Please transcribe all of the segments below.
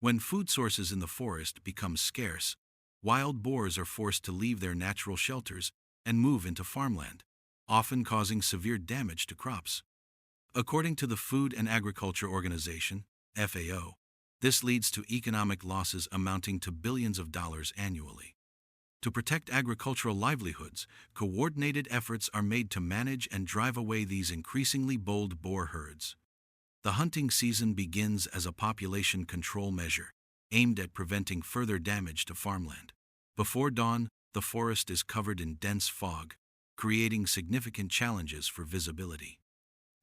When food sources in the forest become scarce, wild boars are forced to leave their natural shelters and move into farmland, often causing severe damage to crops. According to the Food and Agriculture Organization, FAO, this leads to economic losses amounting to billions of dollars annually. To protect agricultural livelihoods, coordinated efforts are made to manage and drive away these increasingly bold boar herds. The hunting season begins as a population control measure, aimed at preventing further damage to farmland. Before dawn, the forest is covered in dense fog, creating significant challenges for visibility.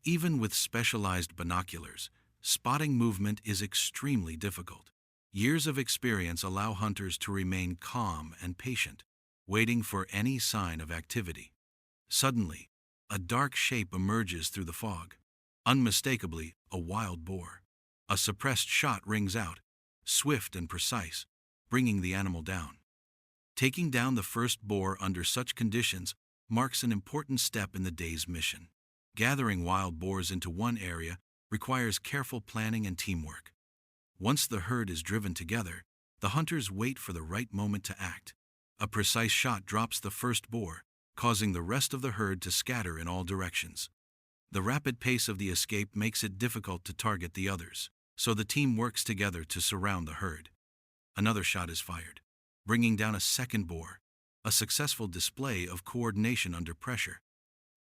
Even with specialized binoculars, spotting movement is extremely difficult. Years of experience allow hunters to remain calm and patient, waiting for any sign of activity. Suddenly, a dark shape emerges through the fog. Unmistakably, a wild boar. A suppressed shot rings out, swift and precise, bringing the animal down. Taking down the first boar under such conditions marks an important step in the day's mission. Gathering wild boars into one area requires careful planning and teamwork. Once the herd is driven together, the hunters wait for the right moment to act. A precise shot drops the first boar, causing the rest of the herd to scatter in all directions. The rapid pace of the escape makes it difficult to target the others, so the team works together to surround the herd. Another shot is fired, bringing down a second boar, a successful display of coordination under pressure.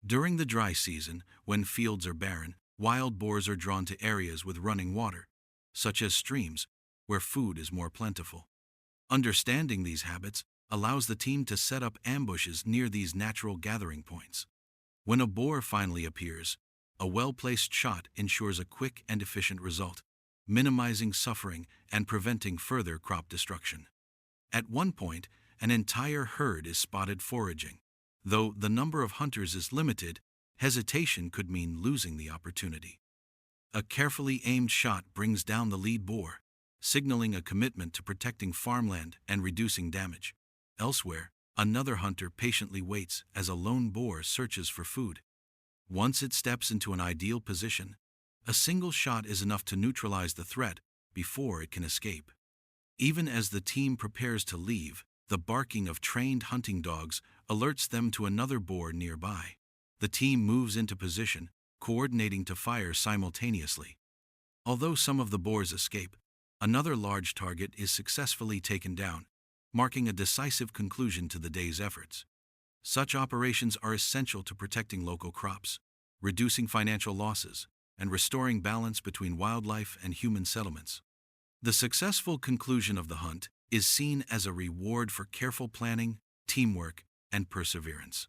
During the dry season, when fields are barren, wild boars are drawn to areas with running water, such as streams, where food is more plentiful. Understanding these habits allows the team to set up ambushes near these natural gathering points. When a boar finally appears, a well-placed shot ensures a quick and efficient result, minimizing suffering and preventing further crop destruction. At one point, an entire herd is spotted foraging. Though the number of hunters is limited, hesitation could mean losing the opportunity. A carefully aimed shot brings down the lead boar, signaling a commitment to protecting farmland and reducing damage. Elsewhere, another hunter patiently waits as a lone boar searches for food. Once it steps into an ideal position, a single shot is enough to neutralize the threat before it can escape. Even as the team prepares to leave, the barking of trained hunting dogs alerts them to another boar nearby. The team moves into position, coordinating to fire simultaneously. Although some of the boars escape, another large target is successfully taken down, marking a decisive conclusion to the day's efforts. Such operations are essential to protecting local crops, reducing financial losses, and restoring balance between wildlife and human settlements. The successful conclusion of the hunt is seen as a reward for careful planning, teamwork, and perseverance.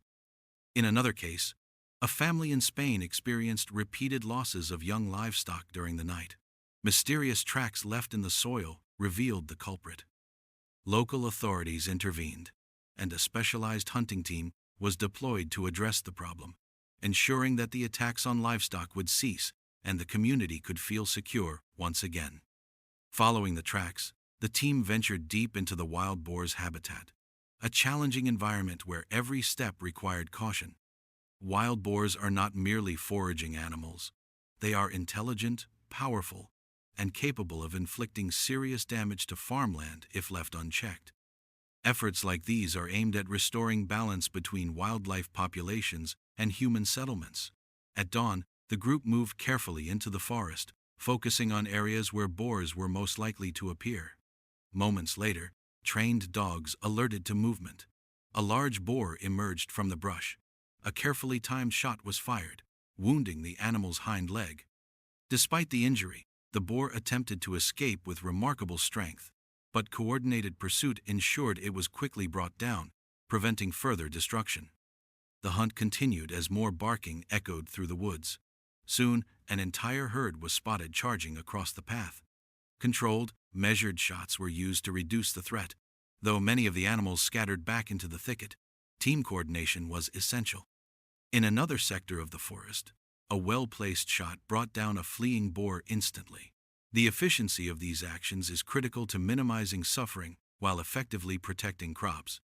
In another case, a family in Spain experienced repeated losses of young livestock during the night. Mysterious tracks left in the soil revealed the culprit. Local authorities intervened, and a specialized hunting team was deployed to address the problem, ensuring that the attacks on livestock would cease and the community could feel secure once again. Following the tracks, the team ventured deep into the wild boar's habitat, a challenging environment where every step required caution. Wild boars are not merely foraging animals. They are intelligent, powerful, and capable of inflicting serious damage to farmland if left unchecked. Efforts like these are aimed at restoring balance between wildlife populations and human settlements. At dawn, the group moved carefully into the forest, focusing on areas where boars were most likely to appear. Moments later, trained dogs alerted to movement. A large boar emerged from the brush. A carefully timed shot was fired, wounding the animal's hind leg. Despite the injury, the boar attempted to escape with remarkable strength, but coordinated pursuit ensured it was quickly brought down, preventing further destruction. The hunt continued as more barking echoed through the woods. Soon, an entire herd was spotted charging across the path. Controlled, measured shots were used to reduce the threat. Though many of the animals scattered back into the thicket, team coordination was essential. In another sector of the forest, a well-placed shot brought down a fleeing boar instantly. The efficiency of these actions is critical to minimizing suffering while effectively protecting crops.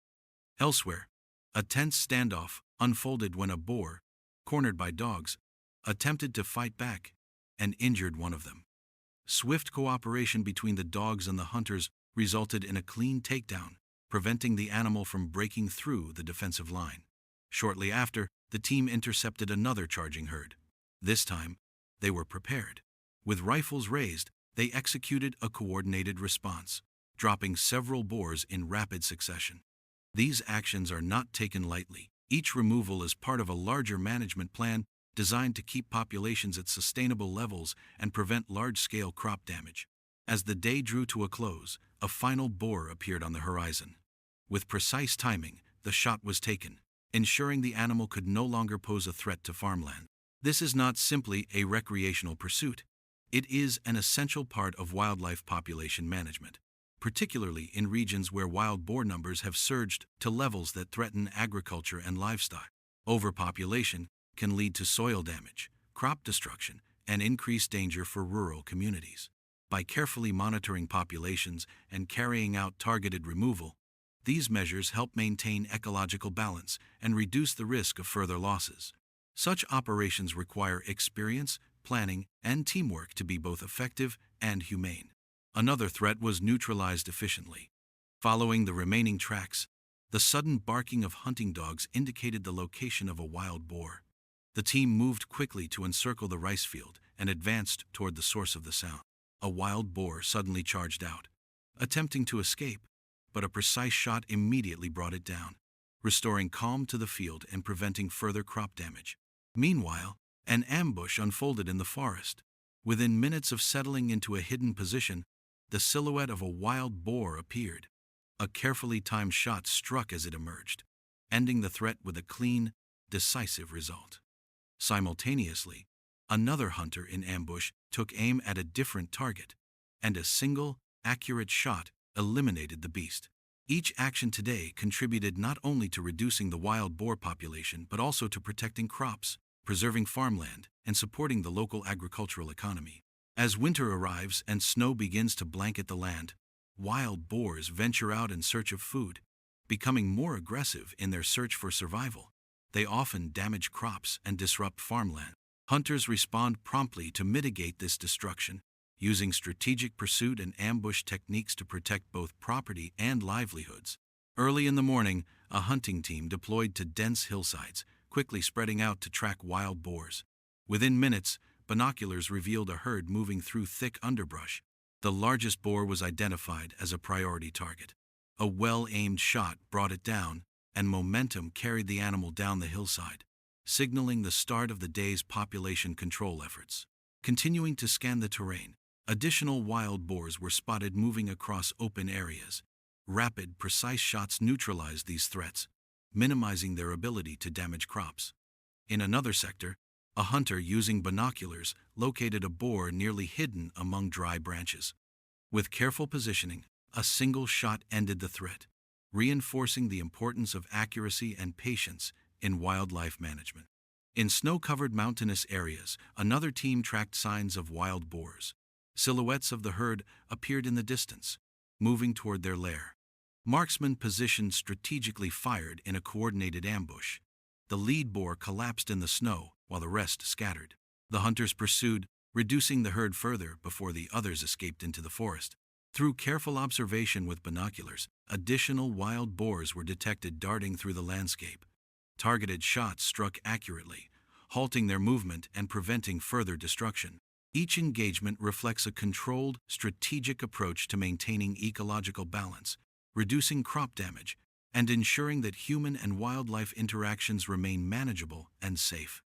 Elsewhere, a tense standoff unfolded when a boar, cornered by dogs, attempted to fight back and injured one of them. Swift cooperation between the dogs and the hunters resulted in a clean takedown, preventing the animal from breaking through the defensive line. Shortly after, the team intercepted another charging herd. This time, they were prepared. With rifles raised, they executed a coordinated response, dropping several boars in rapid succession. These actions are not taken lightly. Each removal is part of a larger management plan designed to keep populations at sustainable levels and prevent large-scale crop damage. As the day drew to a close, a final boar appeared on the horizon. With precise timing, the shot was taken, ensuring the animal could no longer pose a threat to farmland. This is not simply a recreational pursuit. It is an essential part of wildlife population management, particularly in regions where wild boar numbers have surged to levels that threaten agriculture and livestock. Overpopulation can lead to soil damage, crop destruction, and increased danger for rural communities. By carefully monitoring populations and carrying out targeted removal, these measures help maintain ecological balance and reduce the risk of further losses. Such operations require experience, planning, and teamwork to be both effective and humane. Another threat was neutralized efficiently. Following the remaining tracks, the sudden barking of hunting dogs indicated the location of a wild boar. The team moved quickly to encircle the rice field and advanced toward the source of the sound. A wild boar suddenly charged out, attempting to escape, but a precise shot immediately brought it down, restoring calm to the field and preventing further crop damage. Meanwhile, an ambush unfolded in the forest. Within minutes of settling into a hidden position, the silhouette of a wild boar appeared. A carefully timed shot struck as it emerged, ending the threat with a clean, decisive result. Simultaneously, another hunter in ambush took aim at a different target, and a single, accurate shot eliminated the beast. Each action today contributed not only to reducing the wild boar population but also to protecting crops, preserving farmland, and supporting the local agricultural economy. As winter arrives and snow begins to blanket the land, wild boars venture out in search of food, becoming more aggressive in their search for survival. They often damage crops and disrupt farmland. Hunters respond promptly to mitigate this destruction, using strategic pursuit and ambush techniques to protect both property and livelihoods. Early in the morning, a hunting team deployed to dense hillsides, quickly spreading out to track wild boars. Within minutes, binoculars revealed a herd moving through thick underbrush. The largest boar was identified as a priority target. A well-aimed shot brought it down, and momentum carried the animal down the hillside, signaling the start of the day's population control efforts. Continuing to scan the terrain, additional wild boars were spotted moving across open areas. Rapid, precise shots neutralized these threats, minimizing their ability to damage crops. In another sector, a hunter using binoculars located a boar nearly hidden among dry branches. With careful positioning, a single shot ended the threat, reinforcing the importance of accuracy and patience in wildlife management. In snow-covered mountainous areas, another team tracked signs of wild boars. Silhouettes of the herd appeared in the distance, moving toward their lair. Marksmen positioned strategically fired in a coordinated ambush. The lead boar collapsed in the snow while the rest scattered. The hunters pursued, reducing the herd further before the others escaped into the forest. Through careful observation with binoculars, additional wild boars were detected darting through the landscape. Targeted shots struck accurately, halting their movement and preventing further destruction. Each engagement reflects a controlled, strategic approach to maintaining ecological balance, reducing crop damage, and ensuring that human and wildlife interactions remain manageable and safe.